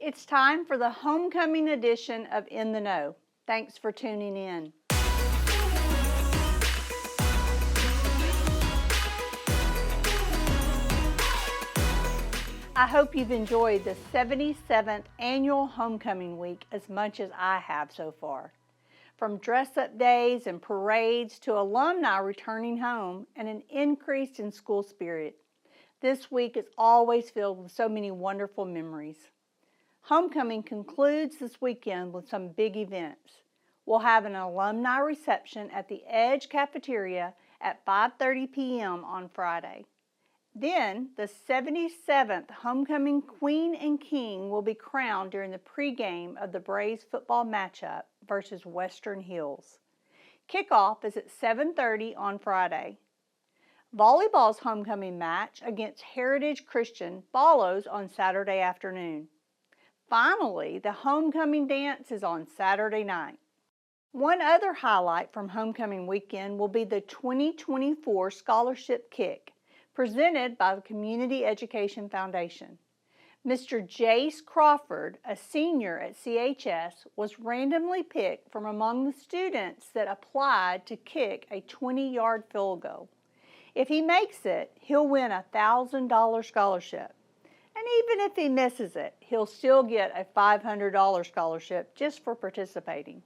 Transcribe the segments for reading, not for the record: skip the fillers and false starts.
It's time for the homecoming edition of In the Know. Thanks for tuning in. I hope you've enjoyed the 77th annual homecoming week as much as I have so far. From dress-up days and parades to alumni returning home and an increase in school spirit, this week is always filled with so many wonderful memories. Homecoming concludes this weekend with some big events. We'll have an alumni reception at the Edge Cafeteria at 5:30 p.m. on Friday. Then, the 77th Homecoming Queen and King will be crowned during the pregame of the Braves football matchup versus Western Hills. Kickoff is at 7:30 on Friday. Volleyball's homecoming match against Heritage Christian follows on Saturday afternoon. Finally, the homecoming dance is on Saturday night. One other highlight from homecoming weekend will be the 2024 Scholarship Kick, presented by the Community Education Foundation. Mr. Jace Crawford, a senior at CHS, was randomly picked from among the students that applied to kick a 20-yard field goal. If he makes it, he'll win a $1,000 scholarship. And even if he misses it, he'll still get a $500 scholarship just for participating.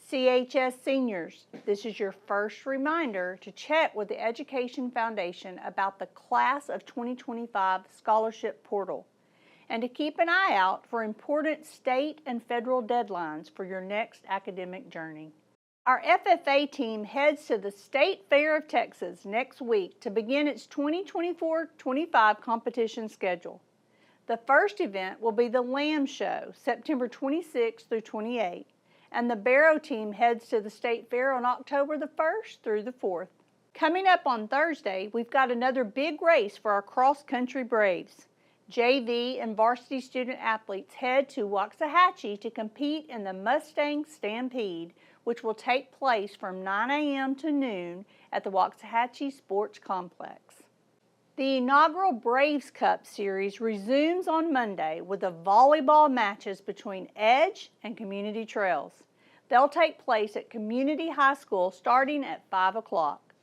CHS seniors, this is your first reminder to check with the Education Foundation about the Class of 2025 Scholarship Portal and to keep an eye out for important state and federal deadlines for your next academic journey. Our FFA team heads to the State Fair of Texas next week to begin its 2024-25 competition schedule. The first event will be the Lamb Show, September 26 through 28, and the Barrow team heads to the State Fair on October the 1st through the 4th. Coming up on Thursday, we've got another big race for our cross-country Braves. JV and varsity student athletes head to Waxahachie to compete in the Mustang Stampede, which will take place from 9 a.m. to noon at the Waxahachie Sports Complex. The inaugural Braves Cup Series resumes on Monday with the volleyball matches between Edge and Community Trails. They'll take place at Community High School starting at 5 o'clock.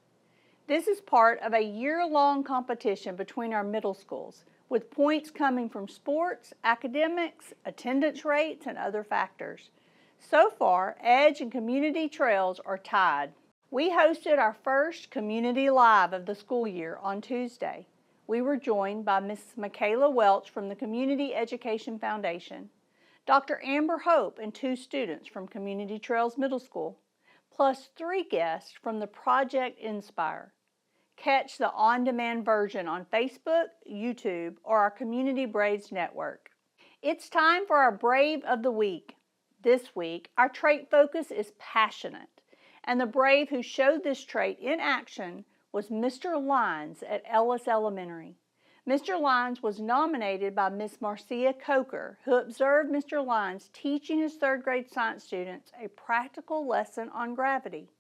This is part of a year-long competition between our middle schools, with points coming from sports, academics, attendance rates, and other factors. So far, Edge and Community Trails are tied. We hosted our first Community Live of the school year on Tuesday. We were joined by Ms. Michaela Welch from the Community Education Foundation, Dr. Amber Hope and 2 students from Community Trails Middle School, plus 3 guests from the Project Inspire. Catch the on-demand version on Facebook, YouTube, or our Community Braves network. It's time for our Brave of the Week. This week, our trait focus is passionate, and the Brave who showed this trait in action was Mr. Lyons at Ellis Elementary. Mr. Lyons was nominated by Miss Marcia Coker, who observed Mr. Lyons teaching his 3rd grade science students a practical lesson on gravity.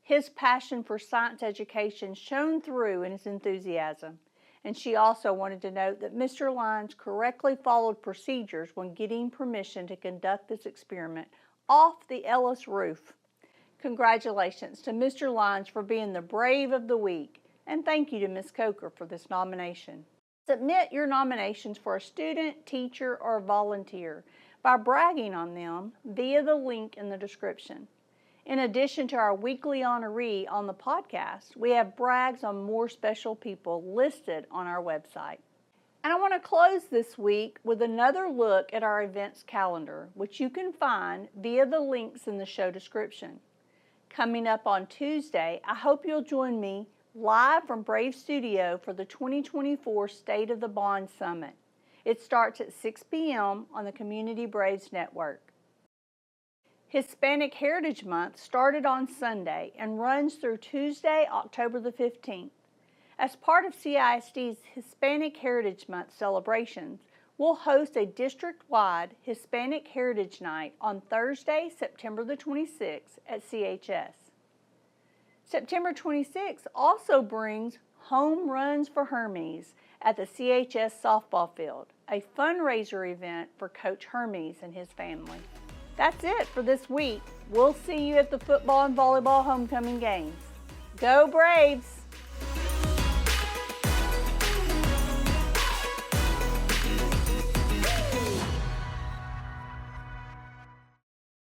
His passion for science education shone through in his enthusiasm, and she also wanted to note that Mr. Lyons correctly followed procedures when getting permission to conduct this experiment off the Ellis roof. Congratulations to Mr. Lyons for being the Brave of the Week, and thank you to Ms. Coker for this nomination. Submit your nominations for a student, teacher, or volunteer by bragging on them via the link in the description. In addition to our weekly honoree on the podcast, we have brags on more special people listed on our website. And I want to close this week with another look at our events calendar, which you can find via the links in the show description. Coming up on Tuesday, I hope you'll join me live from Brave Studio for the 2024 State of the Bond Summit. It starts at 6 p.m. on the Community Braves Network. Hispanic Heritage Month started on Sunday and runs through Tuesday, October the 15th. As part of CISD's Hispanic Heritage Month celebrations, we'll host a district-wide Hispanic Heritage Night on Thursday, September the 26th at CHS. September 26th also brings Home Runs for Hermes at the CHS softball field. a fundraiser event for Coach Hermes and his family. That's it for this week. We'll see you at the football and volleyball homecoming games. Go Braves!